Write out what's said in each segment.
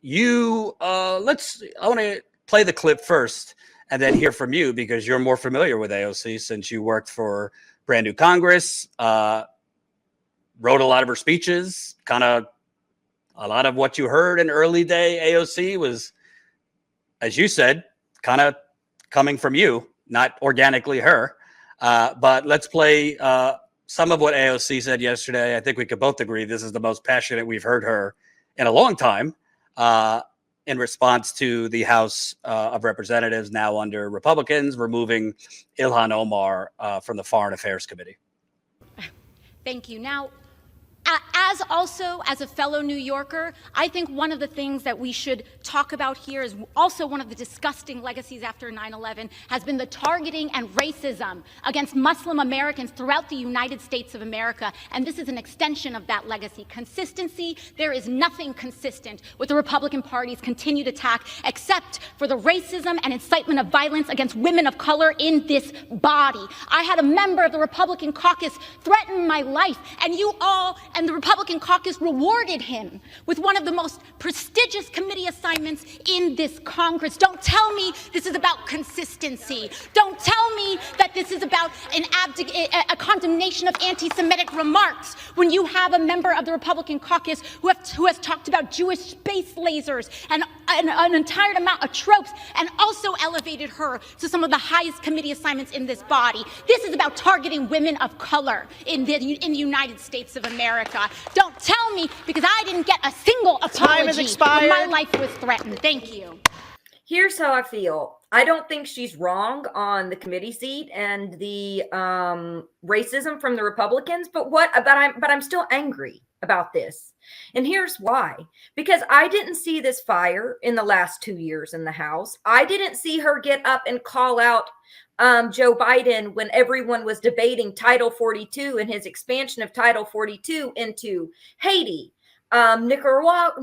I want to play the clip first and then hear from you because you're more familiar with AOC since you worked for Brand New Congress, wrote a lot of her speeches, kind of a lot of what you heard in early day AOC was, as you said, kind of coming from you, not organically her. But let's play some of what AOC said yesterday. I think we could both agree this is the most passionate we've heard her in a long time in response to the House of Representatives now under Republicans removing Ilhan Omar from the Foreign Affairs Committee. Thank you. Now, as a fellow New Yorker, I think one of the things that we should talk about here is also one of the disgusting legacies after 9/11 has been the targeting and racism against Muslim Americans throughout the United States of America. And this is an extension of that legacy. Consistency, there is nothing consistent with the Republican Party's continued attack except for the racism and incitement of violence against women of color in this body. I had a member of the Republican caucus threaten my life, and you all and the Republican caucus rewarded him with one of the most prestigious committee assignments in this Congress. Don't tell me this is about consistency. Don't tell me that this is about a condemnation of anti-Semitic remarks when you have a member of the Republican caucus who has talked about Jewish space lasers and an entire amount of tropes and also elevated her to some of the highest committee assignments in this body. This is about targeting women of color in the United States of America. Don't tell me, because I didn't get a single apology when my life was threatened. Thank you. Here's how I feel. I don't think she's wrong on the committee seat and the racism from the Republicans, but I'm still angry about this. And here's why. Because I didn't see this fire in the last 2 years in the House. I didn't see her get up and call out Joe Biden when everyone was debating Title 42 and his expansion of Title 42 into Haiti, Nicaragua,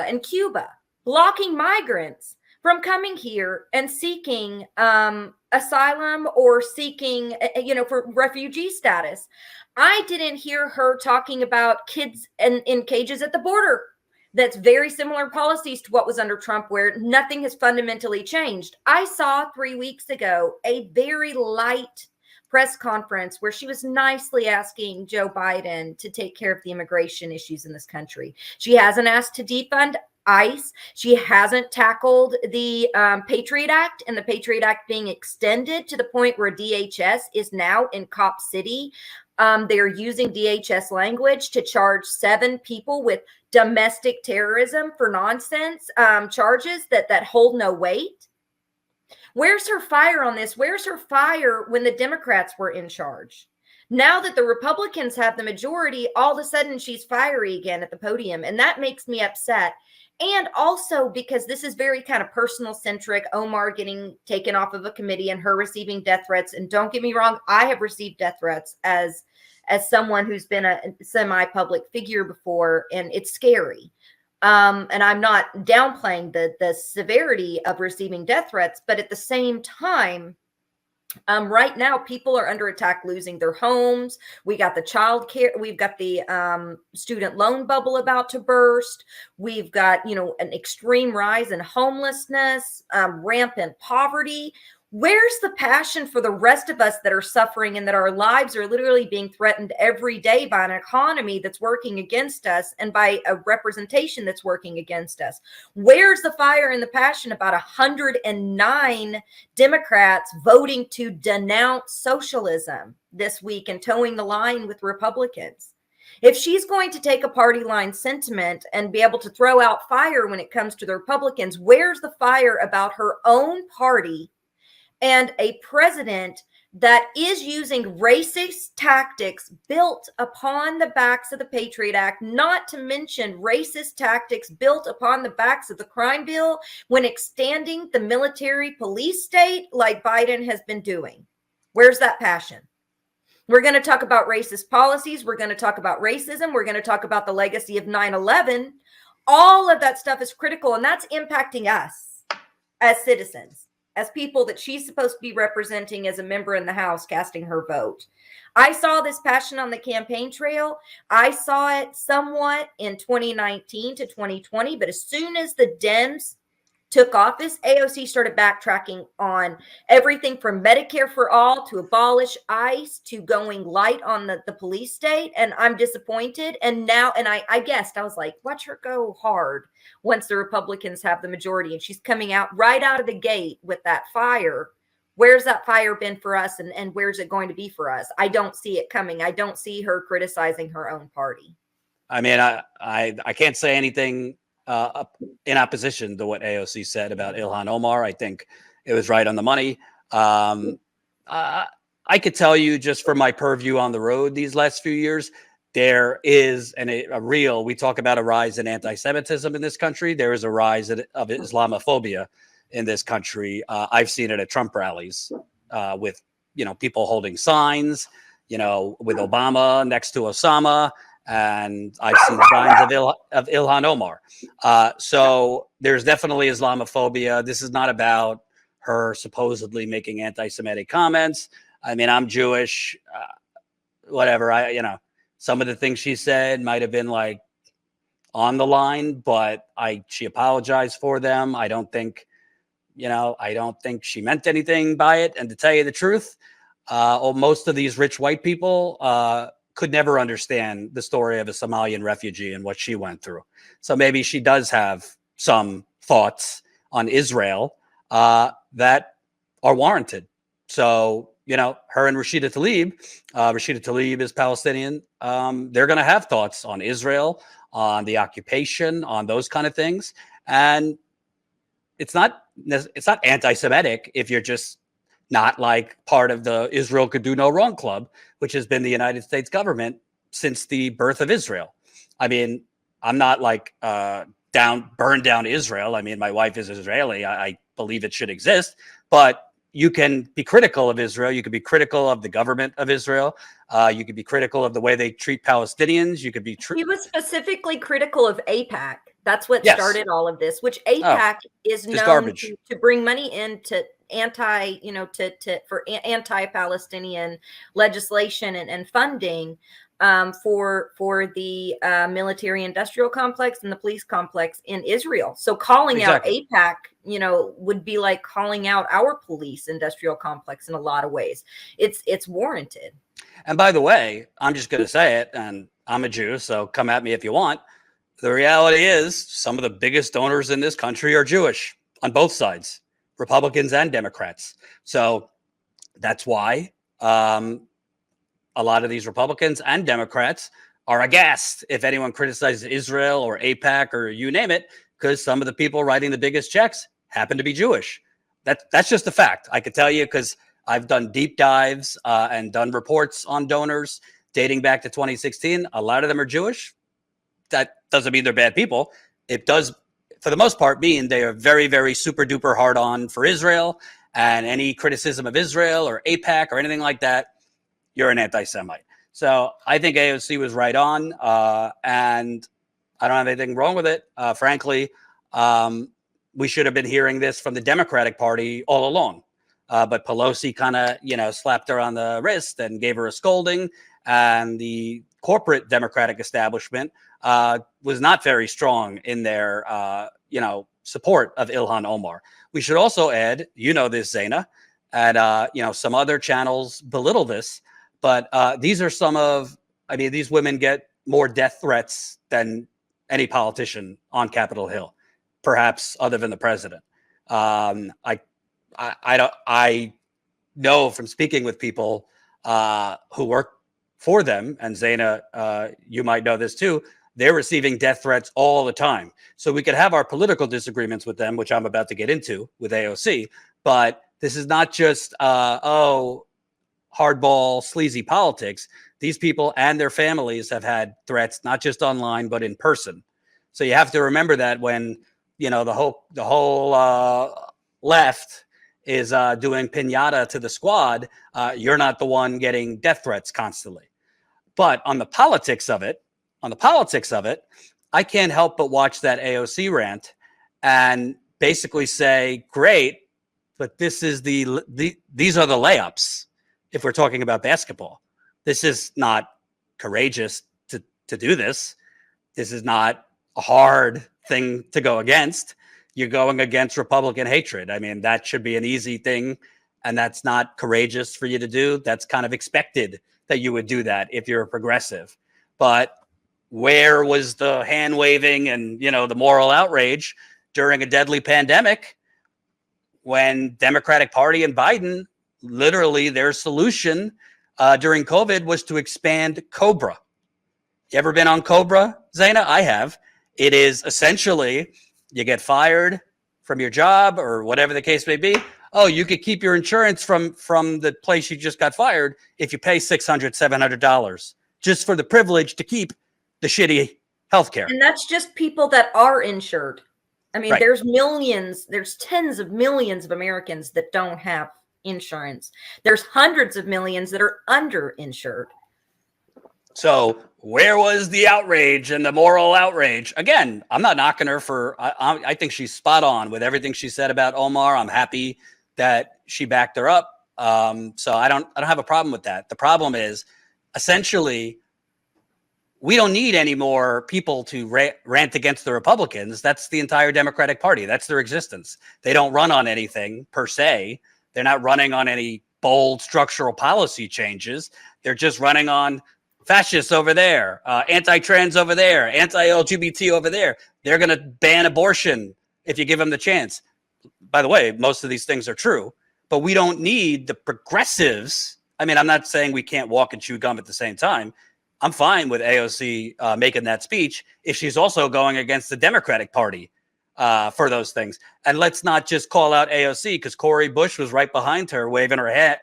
and Cuba, blocking migrants from coming here and seeking asylum or seeking, for refugee status. I didn't hear her talking about kids in cages at the border. That's very similar policies to what was under Trump, where nothing has fundamentally changed. I saw 3 weeks ago a very light press conference where she was nicely asking Joe Biden to take care of the immigration issues in this country. She hasn't asked to defund ICE. She hasn't tackled the Patriot Act and the Patriot Act being extended to the point where DHS is now in Cop City. They're using DHS language to charge 7 people with domestic terrorism for nonsense charges that hold no weight. Where's her fire on this? Where's her fire when the Democrats were in charge? Now that the Republicans have the majority, all of a sudden she's fiery again at the podium. And that makes me upset. And also because this is very kind of personal centric, Omar getting taken off of a committee and her receiving death threats. And don't get me wrong, I have received death threats as someone who's been a semi-public figure before, and it's scary. And I'm not downplaying the severity of receiving death threats, but at the same time, right now, people are under attack, losing their homes. We got the child care. We've got the student loan bubble about to burst. We've got, an extreme rise in homelessness, rampant poverty. Where's the passion for the rest of us that are suffering and that our lives are literally being threatened every day by an economy that's working against us and by a representation that's working against us? Where's the fire and the passion about 109 Democrats voting to denounce socialism this week and towing the line with Republicans? If she's going to take a party line sentiment and be able to throw out fire when it comes to the Republicans, where's the fire about her own party and a president that is using racist tactics built upon the backs of the Patriot Act, not to mention racist tactics built upon the backs of the crime bill when extending the military police state like Biden has been doing? Where's that passion? We're going to talk about racist policies. We're going to talk about racism. We're going to talk about the legacy of 9/11. All of that stuff is critical, and that's impacting us as citizens. as people that she's supposed to be representing as a member in the House, casting her vote. I saw this passion on the campaign trail. I saw it somewhat in 2019 to 2020, but as soon as the Dems took office, AOC started backtracking on everything from Medicare for all to abolish ICE to going light on the police state. And I'm disappointed. And now, and I guessed, I was like, watch her go hard once the Republicans have the majority. And she's coming out right out of the gate with that fire. Where's that fire been for us? And where's it going to be for us? I don't see it coming. I don't see her criticizing her own party. I mean, I can't say anything in opposition to what AOC said about Ilhan Omar. I think it was right on the money. I could tell you just from my purview on the road these last few years, there is we talk about a rise in anti-Semitism in this country. There is a rise of Islamophobia in this country. I've seen it at Trump rallies with, people holding signs, with Obama next to Osama. And I've seen signs of Ilhan Omar. So there's definitely Islamophobia. This is not about her supposedly making anti-Semitic comments. I mean, I'm Jewish, whatever. Some of the things she said might have been like on the line, but she apologized for them. I don't think she meant anything by it. And to tell you the truth, most of these rich white people could never understand the story of a Somalian refugee and what she went through. So maybe she does have some thoughts on Israel that are warranted. So, her and Rashida Tlaib is Palestinian. They're going to have thoughts on Israel, on the occupation, on those kind of things. And it's not anti-Semitic if you're just not like part of the Israel Could Do No Wrong Club, which has been the United States government since the birth of Israel. I mean, I'm not like burn down Israel. I mean, my wife is Israeli. I believe it should exist, but you can be critical of Israel. You can be critical of the government of Israel. You can be critical of the way they treat Palestinians. You could be. He was specifically critical of AIPAC. That's what started all of this, which AIPAC is known to bring money into for anti-Palestinian legislation and funding for the military industrial complex and the police complex in Israel. So calling out AIPAC, would be like calling out our police industrial complex in a lot of ways. It's warranted. And by the way, I'm just going to say it, and I'm a Jew, so come at me if you want. The reality is some of the biggest donors in this country are Jewish on both sides, Republicans and Democrats. So that's why a lot of these Republicans and Democrats are aghast if anyone criticizes Israel or AIPAC or you name it, because some of the people writing the biggest checks happen to be Jewish. That's just a fact. I could tell you because I've done deep dives and done reports on donors dating back to 2016. A lot of them are Jewish. That doesn't mean they're bad people. It does, for the most part, mean they are very, very super duper hard on for Israel, and any criticism of Israel or AIPAC or anything like that, you're an anti-Semite. So I think AOC was right on, and I don't have anything wrong with it. Frankly, we should have been hearing this from the Democratic Party all along. But Pelosi kind of, slapped her on the wrist and gave her a scolding, and the corporate Democratic establishment was not very strong in their, support of Ilhan Omar. We should also add, this, Zaina, and, some other channels belittle this, but these are these women get more death threats than any politician on Capitol Hill, perhaps other than the president. I know from speaking with people who work for them, and Zaina, you might know this too, they're receiving death threats all the time. So we could have our political disagreements with them, which I'm about to get into with AOC, but this is not just, hardball, sleazy politics. These people and their families have had threats, not just online, but in person. So you have to remember that when, the whole left is doing piñata to the squad, you're not the one getting death threats constantly. But on the politics of it, I can't help but watch that AOC rant and basically say, great, but this is these are the layups. If we're talking about basketball, this is not courageous to do this. This is not a hard thing to go against. You're going against Republican hatred. I mean, that should be an easy thing, and that's not courageous for you to do. That's kind of expected that you would do that if you're a progressive. But where was the hand waving and, the moral outrage during a deadly pandemic when Democratic Party and Biden, literally their solution during COVID was to expand COBRA? You ever been on COBRA, Zaina? I have. It is essentially you get fired from your job or whatever the case may be. Oh, you could keep your insurance from the place you just got fired if you pay $600, $700 just for the privilege to keep the shitty healthcare. And that's just people that are insured. I mean, Right. there's tens of millions of Americans that don't have insurance. There's hundreds of millions that are underinsured. So where was the outrage and the moral outrage? Again, I'm not knocking her for, I think she's spot on with everything she said about Omar. I'm happy that she backed her up. So I don't have a problem with that. The problem is essentially we don't need any more people to rant against the Republicans. That's the entire Democratic Party. That's their existence. They don't run on anything per se. They're not running on any bold structural policy changes. They're just running on fascists over there, anti-trans over there, anti-LGBT over there. They're going to ban abortion if you give them the chance. By the way, most of these things are true, but we don't need the progressives. I mean, I'm not saying we can't walk and chew gum at the same time. I'm fine with AOC making that speech if she's also going against the Democratic Party for those things. And let's not just call out AOC because Cori Bush was right behind her, waving her hat,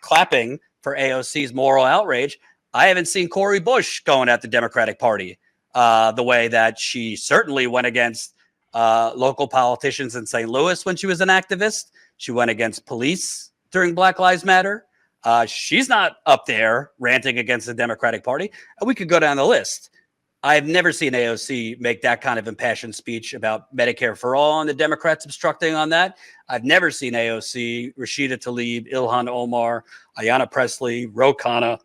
clapping for AOC's moral outrage. I haven't seen Cori Bush going at the Democratic Party the way that she certainly went against local politicians in St. Louis when she was an activist. She went against police during Black Lives Matter. She's not up there ranting against the Democratic Party. And we could go down the list. I've never seen AOC make that kind of impassioned speech about Medicare for all and the Democrats obstructing on that. I've never seen AOC, Rashida Tlaib, Ilhan Omar, Ayanna Pressley, Ro Khanna,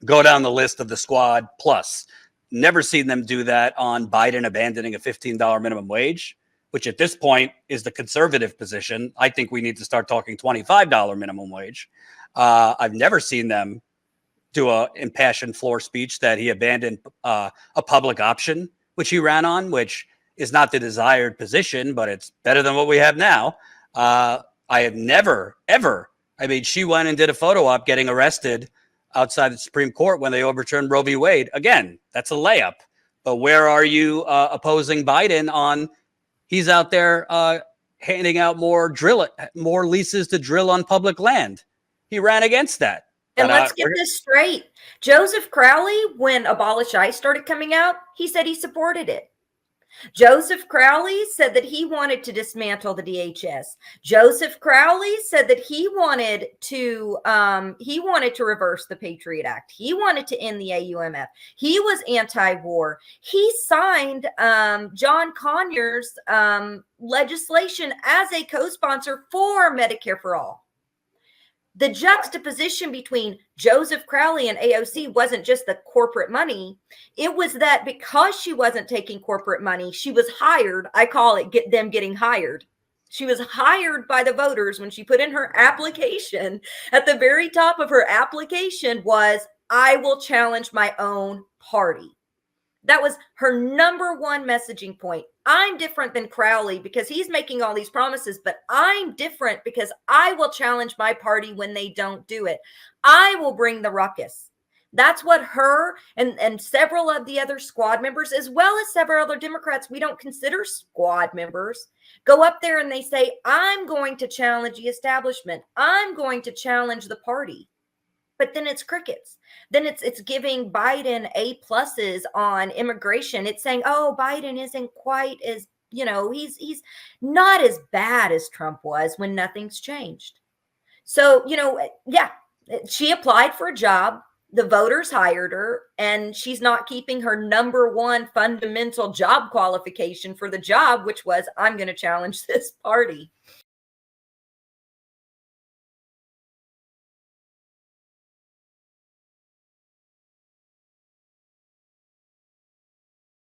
go down the list of the squad plus. Never seen them do that on Biden abandoning a $15 minimum wage, which at this point is the conservative position. I think we need to start talking $25 minimum wage. I've never seen them do a impassioned floor speech that he abandoned a public option, which he ran on, which is not the desired position, but it's better than what we have now. I have never, ever, she went and did a photo op getting arrested outside the Supreme Court when they overturned Roe v. Wade. Again, that's a layup. But where are you opposing Biden on? He's out there handing out more leases to drill on public land. He ran against that. And let's get this straight. Joseph Crowley, when Abolish ICE started coming out, he said he supported it. Joseph Crowley said that he wanted to dismantle the DHS. Joseph Crowley said that he wanted to reverse the Patriot Act. He wanted to end the AUMF. He was anti-war. He signed John Conyers' legislation as a co-sponsor for Medicare for All. The juxtaposition between Joseph Crowley and AOC wasn't just the corporate money. It was that because she wasn't taking corporate money, she was hired. I call it them getting hired. She was hired by the voters when she put in her application. At the very top of her application was, I will challenge my own party. That was her number one messaging point. I'm different than Crowley because he's making all these promises, but I'm different because I will challenge my party when they don't do it. I will bring the ruckus. That's what her and several of the other squad members, as well as several other Democrats we don't consider squad members, go up there and they say, I'm going to challenge the establishment. I'm going to challenge the party. But then it's crickets. Then it's giving Biden A+ on immigration. It's saying, oh, Biden isn't quite as, he's not as bad as Trump was when nothing's changed. So, yeah, she applied for a job. The voters hired her, and she's not keeping her number one fundamental job qualification for the job, which was, I'm going to challenge this party.